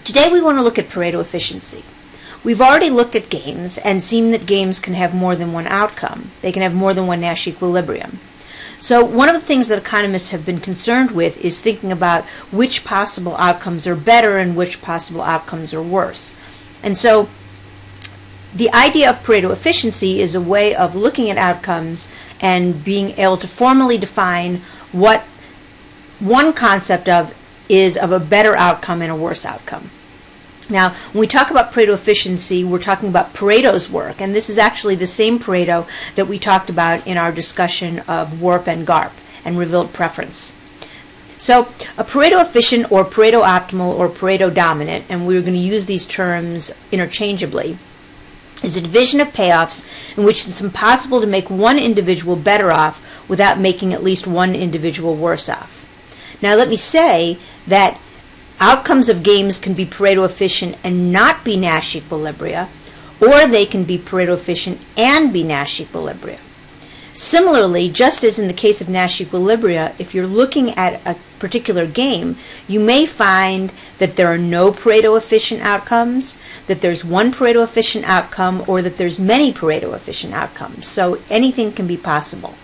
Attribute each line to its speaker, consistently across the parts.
Speaker 1: Today we want to look at Pareto efficiency. We've already looked at games and seen that games can have more than one outcome. They can have more than one Nash equilibrium. So one of the things that economists have been concerned with is thinking about which possible outcomes are better and which possible outcomes are worse. And so the idea of Pareto efficiency is a way of looking at outcomes and being able to formally define what one concept is of a better outcome and a worse outcome. Now, when we talk about Pareto efficiency, we're talking about Pareto's work, and this is actually the same Pareto that we talked about in our discussion of warp and GARP and revealed preference. So, a Pareto efficient or Pareto optimal or Pareto dominant, and we're going to use these terms interchangeably, is a division of payoffs in which it's impossible to make one individual better off without making at least one individual worse off. Now, let me say that outcomes of games can be Pareto efficient and not be Nash equilibria, or they can be Pareto efficient and be Nash equilibria. Similarly, just as in the case of Nash equilibria, if you're looking at a particular game, you may find that there are no Pareto efficient outcomes, that there's one Pareto efficient outcome, or that there's many Pareto efficient outcomes. So anything can be possible.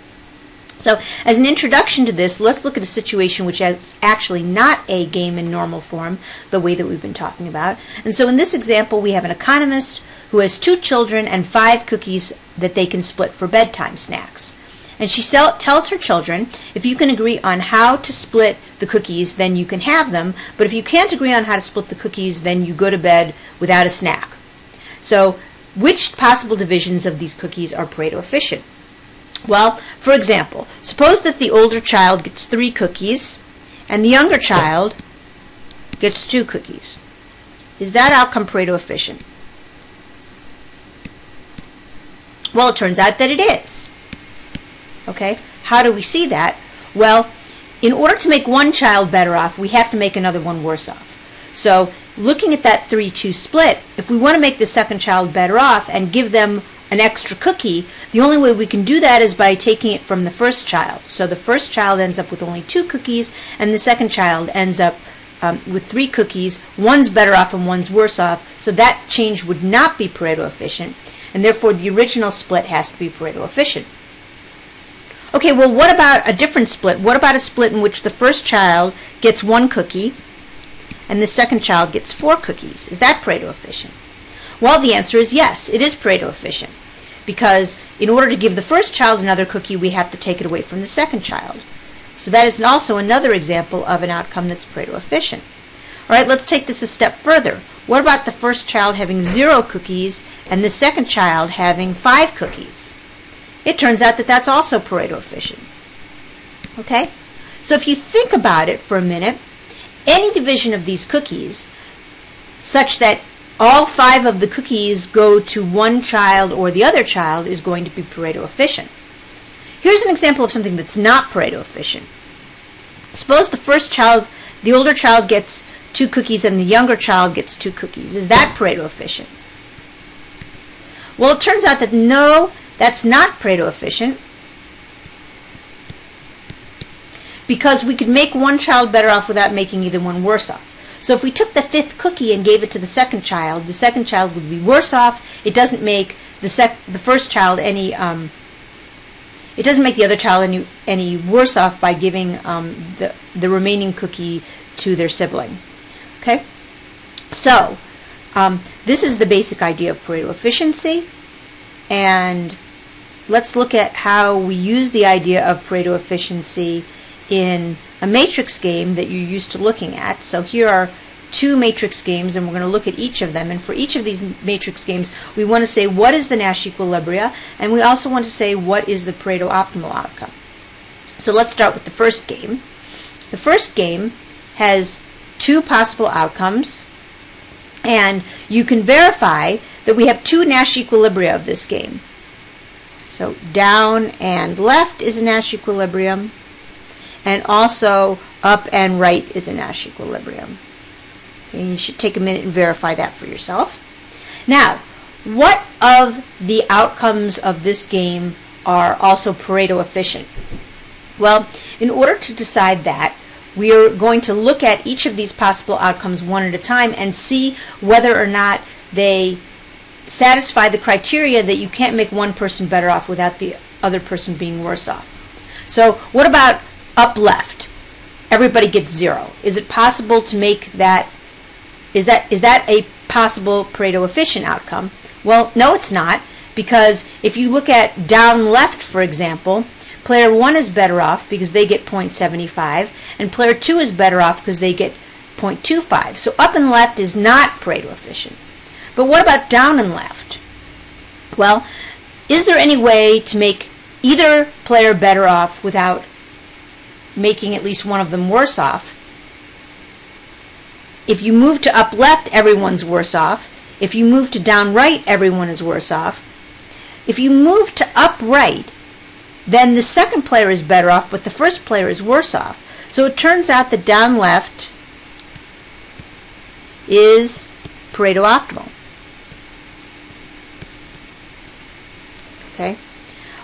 Speaker 1: So as an introduction to this, let's look at a situation which is actually not a game in normal form, the way that we've been talking about. And so in this example, we have an economist who has 2 children and 5 cookies that they can split for bedtime snacks. And she tells her children, if you can agree on how to split the cookies, then you can have them. But if you can't agree on how to split the cookies, then you go to bed without a snack. So which possible divisions of these cookies are Pareto efficient? Well, for example, suppose that the older child gets 3 cookies and the younger child gets 2 cookies. Is that outcome Pareto efficient? Well, it turns out that it is. Okay, how do we see that? Well, in order to make one child better off, we have to make another one worse off. So, looking at that 3-2 split, if we want to make the second child better off and give them an extra cookie, the only way we can do that is by taking it from the first child. So the first child ends up with only 2 cookies, and the second child ends up with 3 cookies. One's better off and one's worse off, so that change would not be Pareto efficient, and therefore the original split has to be Pareto efficient. Okay, well, what about a different split? What about a split in which the first child gets 1 cookie and the second child gets 4 cookies? Is that Pareto efficient? Well, the answer is yes, it is Pareto efficient, because in order to give the first child another cookie, we have to take it away from the second child. So that is also another example of an outcome that's Pareto efficient. All right, let's take this a step further. What about the first child having 0 cookies and the second child having 5 cookies? It turns out that that's also Pareto efficient. Okay? So if you think about it for a minute, any division of these cookies such that all 5 of the cookies go to one child or the other child is going to be Pareto efficient. Here's an example of something that's not Pareto efficient. Suppose the older child gets 2 cookies and the younger child gets 2 cookies. Is that Pareto efficient? Well, it turns out that no, that's not Pareto efficient, because we could make one child better off without making either one worse off. So if we took the 5th cookie and gave it to the second child would be worse off. It doesn't make the first child any. It doesn't make the other child any worse off by giving the remaining cookie to their sibling. Okay. So this is the basic idea of Pareto efficiency, and let's look at how we use the idea of Pareto efficiency in a matrix game that you're used to looking at. So here are 2 matrix games, and we're going to look at each of them. And for each of these matrix games, we want to say what is the Nash equilibria, and we also want to say what is the Pareto optimal outcome. So let's start with the first game. The first game has 2 possible outcomes, and you can verify that we have 2 Nash equilibria of this game. So down and left is a Nash equilibrium, and also up and right is a Nash equilibrium. And you should take a minute and verify that for yourself. Now, what of the outcomes of this game are also Pareto efficient? Well, in order to decide that, we are going to look at each of these possible outcomes one at a time and see whether or not they satisfy the criteria that you can't make one person better off without the other person being worse off. So what about up left? Everybody gets 0. Is it possible to make that, is that a possible Pareto efficient outcome? Well, no, it's not, because if you look at down left, for example, player 1 is better off because they get 0.75, and player 2 is better off because they get 0.25. So up and left is not Pareto efficient. But what about down and left? Well, is there any way to make either player better off without making at least one of them worse off? If you move to up left, everyone's worse off. If you move to down right, everyone is worse off. If you move to up right, then the second player is better off, but the first player is worse off. So it turns out that down left is Pareto optimal. Okay.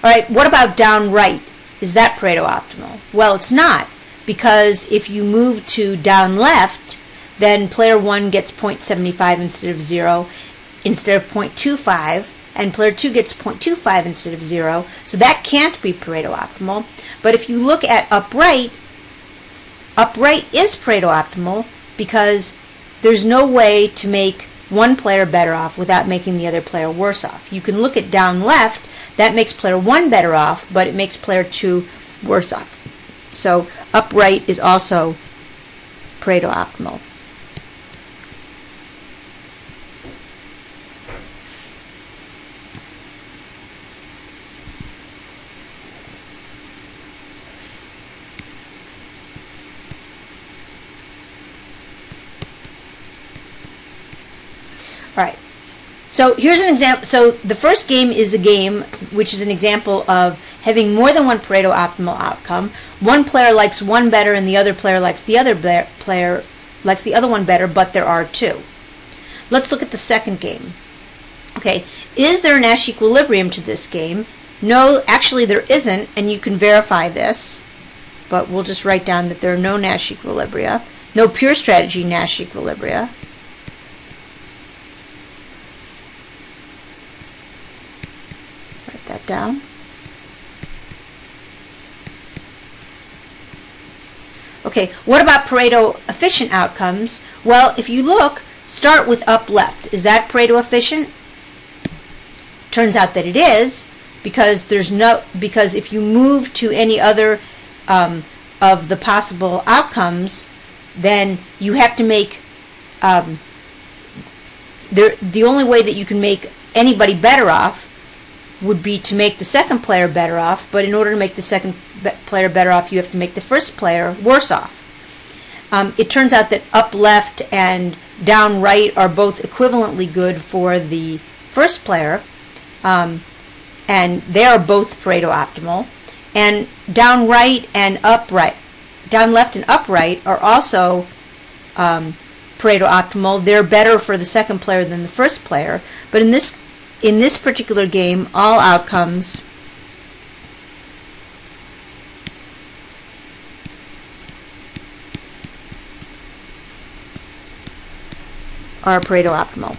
Speaker 1: All right, what about down right? Is that Pareto optimal? Well, it's not, because if you move to down left, then player 1 gets 0.75 instead of 0, instead of 0.25, and player 2 gets 0.25 instead of 0, so that can't be Pareto optimal. But if you look at upright, upright is Pareto optimal because there's no way to make one player better off without making the other player worse off. You can look at down left, that makes player 1 better off, but it makes player 2 worse off. So upright is also Pareto optimal. All right. So here's an example. So the first game is a game which is an example of having more than one Pareto optimal outcome. One player likes one better and the other player likes the other player likes the other one better, but there are two. Let's look at the second game. Okay, is there a Nash equilibrium to this game? No, actually there isn't, and you can verify this, but we'll just write down that there are no Nash equilibria, no pure strategy Nash equilibria. Write that down. Okay, what about Pareto efficient outcomes? Well, if you look, start with up left. Is that Pareto efficient? Turns out that it is, because if you move to any other of the possible outcomes, then you have to make the only way that you can make anybody better off would be to make the second player better off, but in order to make the second player better off, you have to make the first player worse off. It turns out that up left and down right are both equivalently good for the first player, and they are both Pareto optimal. And down right and upright, down left and upright are also Pareto optimal. They're better for the second player than the first player, but in this particular game, all outcomes are Pareto optimal.